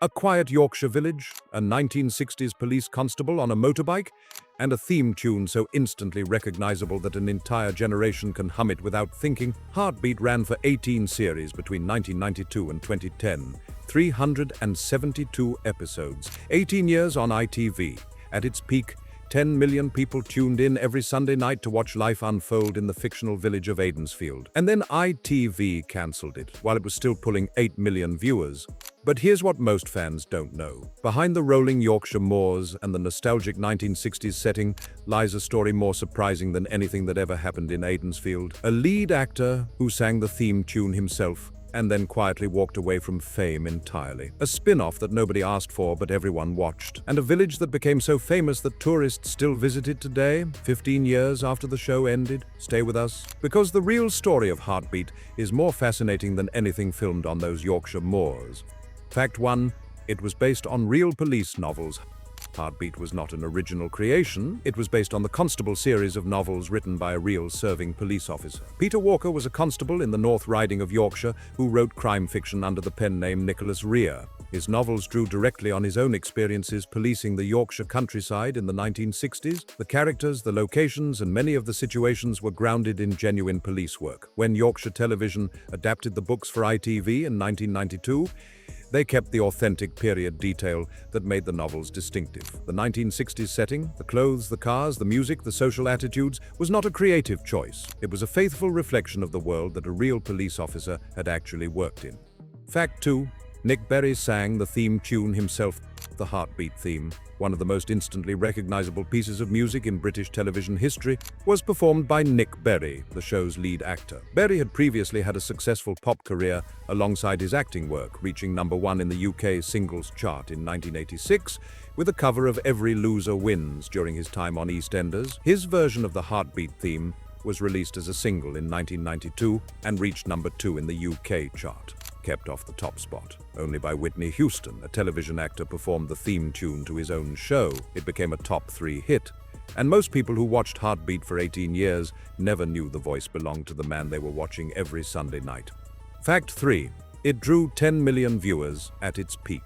A quiet Yorkshire village, a 1960s police constable on a motorbike, and a theme tune so instantly recognizable that an entire generation can hum it without thinking. Heartbeat ran for 18 series between 1992 and 2010, 372 episodes, 18 years on ITV. At its peak, 10 million people tuned in every Sunday night to watch life unfold in the fictional village of Aidensfield. And then ITV cancelled it, while it was still pulling 8 million viewers. But here's what most fans don't know. Behind the rolling Yorkshire moors and the nostalgic 1960s setting lies a story more surprising than anything that ever happened in Aidensfield. A lead actor who sang the theme tune himself and then quietly walked away from fame entirely. A spin-off that nobody asked for but everyone watched. And a village that became so famous that tourists still visit it today, 15 years after the show ended. Stay with us, because the real story of Heartbeat is more fascinating than anything filmed on those Yorkshire moors. Fact 1. It was based on real police novels. Heartbeat was not an original creation. It was based on the Constable series of novels written by a real serving police officer. Peter Walker was a constable in the North Riding of Yorkshire who wrote crime fiction under the pen name Nicholas Rea. His novels drew directly on his own experiences policing the Yorkshire countryside in the 1960s. The characters, the locations, and many of the situations were grounded in genuine police work. When Yorkshire Television adapted the books for ITV in 1992, they kept the authentic period detail that made the novels distinctive. The 1960s setting, the clothes, the cars, the music, the social attitudes, was not a creative choice. It was a faithful reflection of the world that a real police officer had actually worked in. Fact 2. Nick Berry sang the theme tune himself. The Heartbeat theme, one of the most instantly recognizable pieces of music in British television history, was performed by Nick Berry, the show's lead actor. Berry had previously had a successful pop career alongside his acting work, reaching #1 in the UK singles chart in 1986 with a cover of Every Loser Wins during his time on EastEnders. His version of the Heartbeat theme was released as a single in 1992 and reached #2 in the UK chart. Kept off the top spot. Only by Whitney Houston, a television actor, performed the theme tune to his own show. It became a top 3 hit, and most people who watched Heartbeat for 18 years never knew the voice belonged to the man they were watching every Sunday night. Fact 3. It drew 10 million viewers at its peak.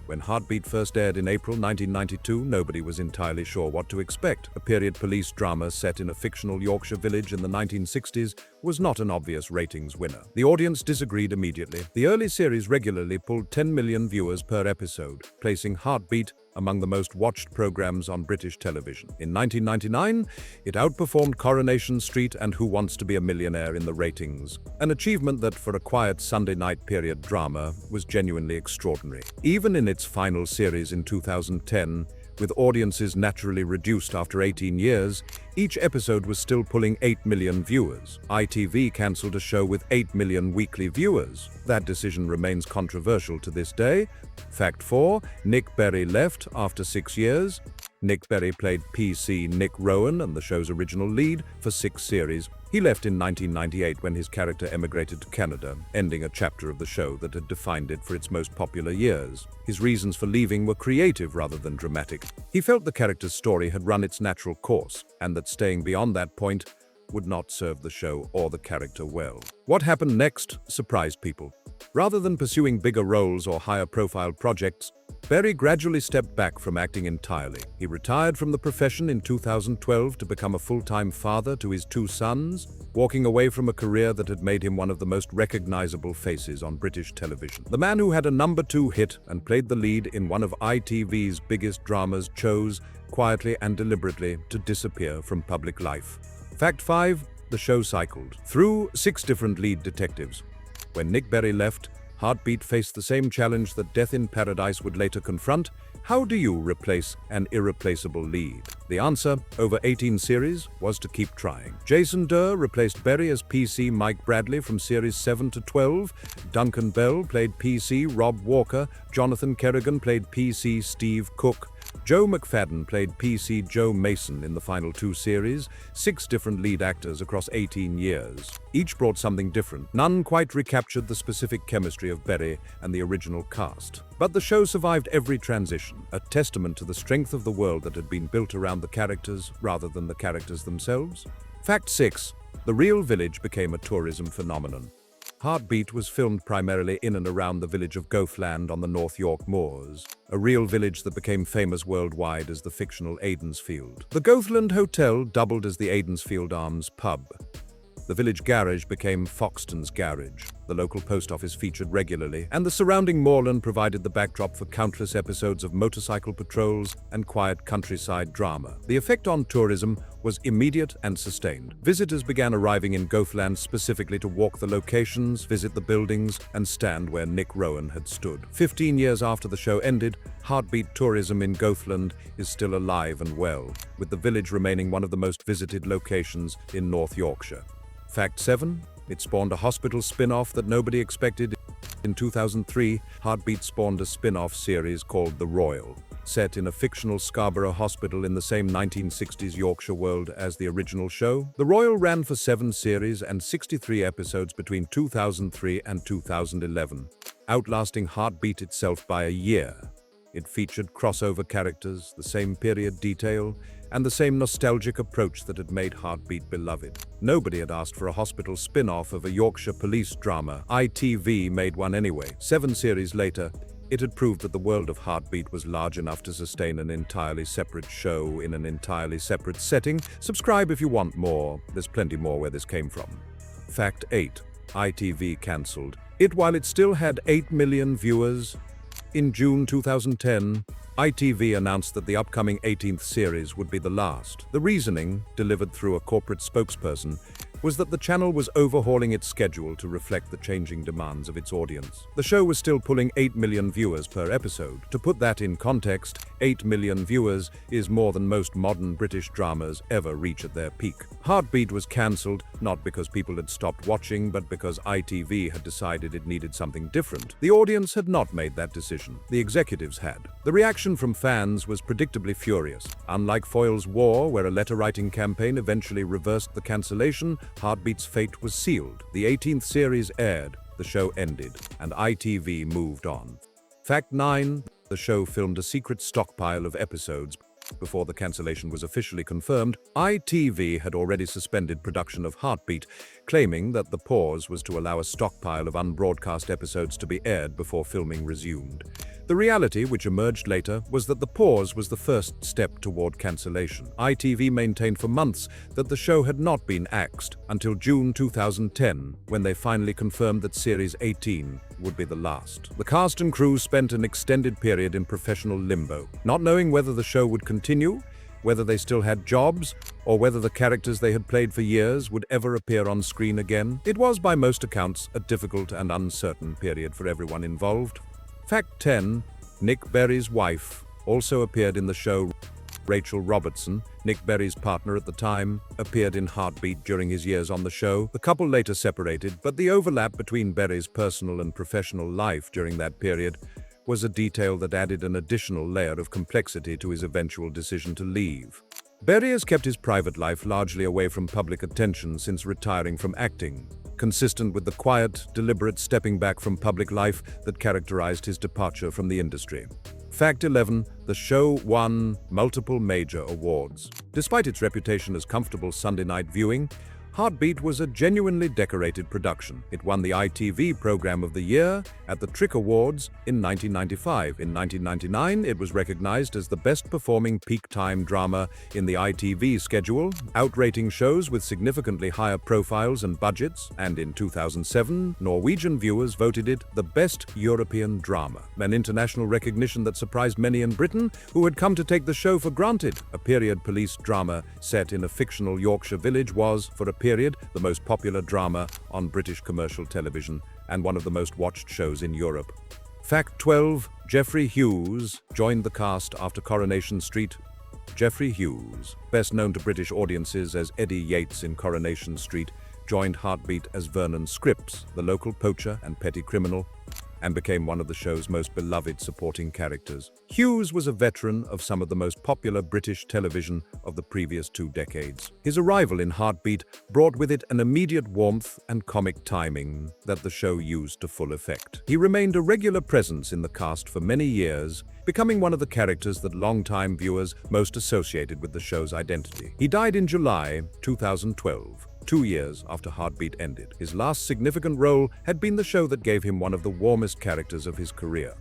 When Heartbeat first aired in April 1992, nobody was entirely sure what to expect. A period police drama set in a fictional Yorkshire village in the 1960s was not an obvious ratings winner. The audience disagreed immediately. The early series regularly pulled 10 million viewers per episode, placing Heartbeat among the most watched programs on British television. In 1999, it outperformed Coronation Street and Who Wants to Be a Millionaire in the ratings, an achievement that, for a quiet Sunday night period drama, was genuinely extraordinary. Even in its final series in 2010, with audiences naturally reduced after 18 years, each episode was still pulling 8 million viewers. ITV cancelled a show with 8 million weekly viewers. That decision remains controversial to this day. Fact 4. Nick Berry left after 6 years. Nick Berry played PC Nick Rowan and the show's original lead for 6 series. He left in 1998 when his character emigrated to Canada, ending a chapter of the show that had defined it for its most popular years. His reasons for leaving were creative rather than dramatic. He felt the character's story had run its natural course, and that staying beyond that point would not serve the show or the character well. What happened next surprised people. Rather than pursuing bigger roles or higher-profile projects, Berry gradually stepped back from acting entirely. He retired from the profession in 2012 to become a full-time father to his 2 sons, walking away from a career that had made him one of the most recognizable faces on British television. The man who had a #2 hit and played the lead in one of ITV's biggest dramas chose, quietly and deliberately, to disappear from public life. Fact 5. The show cycled through 6 different lead detectives. When Nick Berry left, Heartbeat faced the same challenge that Death in Paradise would later confront. How do you replace an irreplaceable lead? The answer, over 18 series, was to keep trying. Jason Durr replaced Berry as PC Mike Bradley from series 7 to 12. Duncan Bell played PC Rob Walker. Jonathan Kerrigan played PC Steve Cook. Joe McFadden played PC Joe Mason in the final 2 series, 6 different lead actors across 18 years. Each brought something different. None quite recaptured the specific chemistry of Berry and the original cast. But the show survived every transition, a testament to the strength of the world that had been built around the characters rather than the characters themselves. Fact 6. The real village became a tourism phenomenon. Heartbeat was filmed primarily in and around the village of Goathland on the North York moors, a real village that became famous worldwide as the fictional Aidensfield. The Goathland Hotel doubled as the Aidensfield Arms pub. The village garage became Foxton's Garage. The local post office featured regularly, and the surrounding moorland provided the backdrop for countless episodes of motorcycle patrols and quiet countryside drama. The effect on tourism was immediate and sustained. Visitors began arriving in Goathland specifically to walk the locations, visit the buildings, and stand where Nick Rowan had stood. 15 years after the show ended, Heartbeat tourism in Goathland is still alive and well, with the village remaining one of the most visited locations in North Yorkshire. Fact 7. It spawned a hospital spin-off that nobody expected. In 2003, Heartbeat spawned a spin-off series called The Royal, set in a fictional Scarborough hospital in the same 1960s Yorkshire world as the original show. The Royal ran for 7 series and 63 episodes between 2003 and 2011, outlasting Heartbeat itself by a year. It featured crossover characters, the same period detail, and the same nostalgic approach that had made Heartbeat beloved. Nobody had asked for a hospital spin-off of a Yorkshire police drama. ITV made one anyway. 7 series later, it had proved that the world of Heartbeat was large enough to sustain an entirely separate show in an entirely separate setting. Subscribe if you want more. There's plenty more where this came from. Fact 8. ITV cancelled it while it still had 8 million viewers. In June 2010, ITV announced that the upcoming 18th series would be the last. The reasoning, delivered through a corporate spokesperson, was that the channel was overhauling its schedule to reflect the changing demands of its audience. The show was still pulling 8 million viewers per episode. To put that in context, 8 million viewers is more than most modern British dramas ever reach at their peak. Heartbeat was cancelled, not because people had stopped watching, but because ITV had decided it needed something different. The audience had not made that decision. The executives had. The reaction from fans was predictably furious. Unlike Foyle's War, where a letter-writing campaign eventually reversed the cancellation, Heartbeat's fate was sealed. The 18th series aired, the show ended, and ITV moved on. Fact 9. The show filmed a secret stockpile of episodes. Before the cancellation was officially confirmed, ITV had already suspended production of Heartbeat, claiming that the pause was to allow a stockpile of unbroadcast episodes to be aired before filming resumed. The reality, which emerged later, was that the pause was the first step toward cancellation. ITV maintained for months that the show had not been axed until June 2010, when they finally confirmed that Series 18 would be the last. The cast and crew spent an extended period in professional limbo, not knowing whether the show would continue, whether they still had jobs, or whether the characters they had played for years would ever appear on screen again. It was, by most accounts, a difficult and uncertain period for everyone involved. Fact 10. Nick Berry's wife also appeared in the show. Rachel Robertson, Nick Berry's partner at the time, appeared in Heartbeat during his years on the show. The couple later separated, but the overlap between Berry's personal and professional life during that period was a detail that added an additional layer of complexity to his eventual decision to leave. Berry has kept his private life largely away from public attention since retiring from acting, consistent with the quiet, deliberate stepping back from public life that characterized his departure from the industry. Fact 11. The show won multiple major awards. Despite its reputation as comfortable Sunday night viewing, Heartbeat was a genuinely decorated production. It won the ITV Program of the Year at the Trick Awards in 1995. In 1999, it was recognized as the best-performing peak-time drama in the ITV schedule, outrating shows with significantly higher profiles and budgets, and in 2007, Norwegian viewers voted it the best European drama, an international recognition that surprised many in Britain who had come to take the show for granted. A period police drama set in a fictional Yorkshire village was, for a period, the most popular drama on British commercial television and one of the most watched shows in Europe. Fact 12. Geoffrey Hughes joined the cast after Coronation Street. Geoffrey Hughes, best known to British audiences as Eddie Yates in Coronation Street, joined Heartbeat as Vernon Scripps, the local poacher and petty criminal, and became one of the show's most beloved supporting characters. Hughes was a veteran of some of the most popular British television of the previous 2 decades. His arrival in Heartbeat brought with it an immediate warmth and comic timing that the show used to full effect. He remained a regular presence in the cast for many years, becoming one of the characters that longtime viewers most associated with the show's identity. He died in July 2012. 2 years after Heartbeat ended. His last significant role had been the show that gave him one of the warmest characters of his career.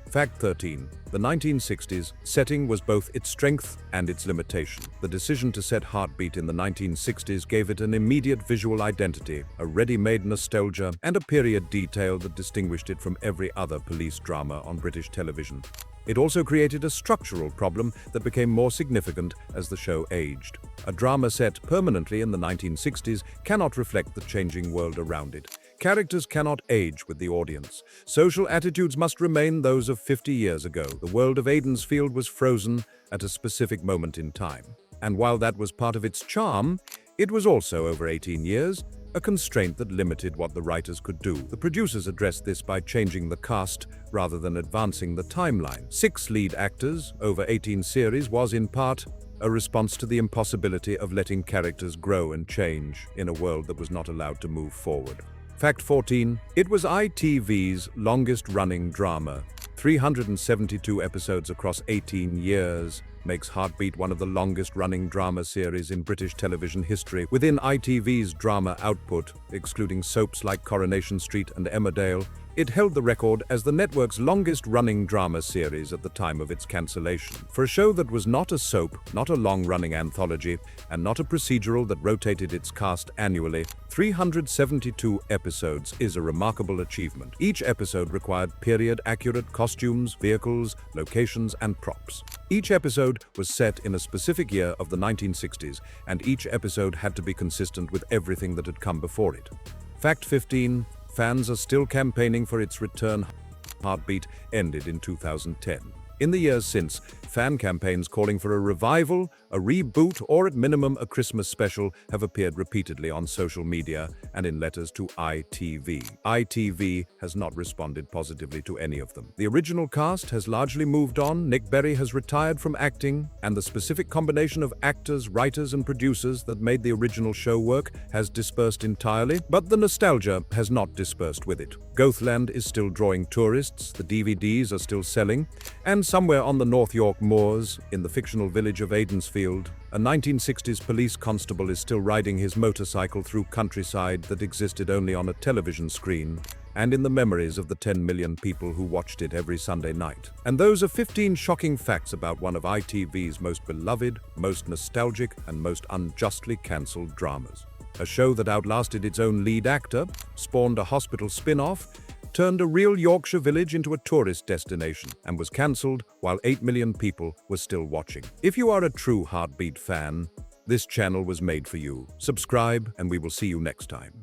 Fact 13. The 1960s setting was both its strength and its limitation. The decision to set Heartbeat in the 1960s gave it an immediate visual identity, a ready-made nostalgia, and a period detail that distinguished it from every other police drama on British television. It also created a structural problem that became more significant as the show aged. A drama set permanently in the 1960s cannot reflect the changing world around it. Characters cannot age with the audience. Social attitudes must remain those of 50 years ago. The world of Aidensfield was frozen at a specific moment in time. And while that was part of its charm, it was also, over 18 years, a constraint that limited what the writers could do. The producers addressed this by changing the cast rather than advancing the timeline. 6 lead actors over 18 series was, in part, a response to the impossibility of letting characters grow and change in a world that was not allowed to move forward. Fact 14. It was ITV's longest-running drama. 372 episodes across 18 years makes Heartbeat one of the longest-running drama series in British television history. Within ITV's drama output, excluding soaps like Coronation Street and Emmerdale, it held the record as the network's longest-running drama series at the time of its cancellation. For a show that was not a soap, not a long-running anthology, and not a procedural that rotated its cast annually, 372 episodes is a remarkable achievement. Each episode required period-accurate costumes, vehicles, locations, and props. Each episode was set in a specific year of the 1960s, and each episode had to be consistent with everything that had come before it. Fact 15. Fans are still campaigning for its return. Heartbeat ended in 2010. In the years since, fan campaigns calling for a revival, a reboot, or at minimum a Christmas special have appeared repeatedly on social media and in letters to ITV. ITV has not responded positively to any of them. The original cast has largely moved on, Nick Berry has retired from acting, and the specific combination of actors, writers, and producers that made the original show work has dispersed entirely, but the nostalgia has not dispersed with it. Gothland is still drawing tourists, the DVDs are still selling, and somewhere on the North York moors, in the fictional village of Aidensfield, a 1960s police constable is still riding his motorcycle through countryside that existed only on a television screen, and in the memories of the 10 million people who watched it every Sunday night. And those are 15 shocking facts about one of ITV's most beloved, most nostalgic, and most unjustly cancelled dramas. A show that outlasted its own lead actor, spawned a hospital spin-off, turned a real Yorkshire village into a tourist destination, and was cancelled while 8 million people were still watching. If you are a true Heartbeat fan, this channel was made for you. Subscribe, and we will see you next time.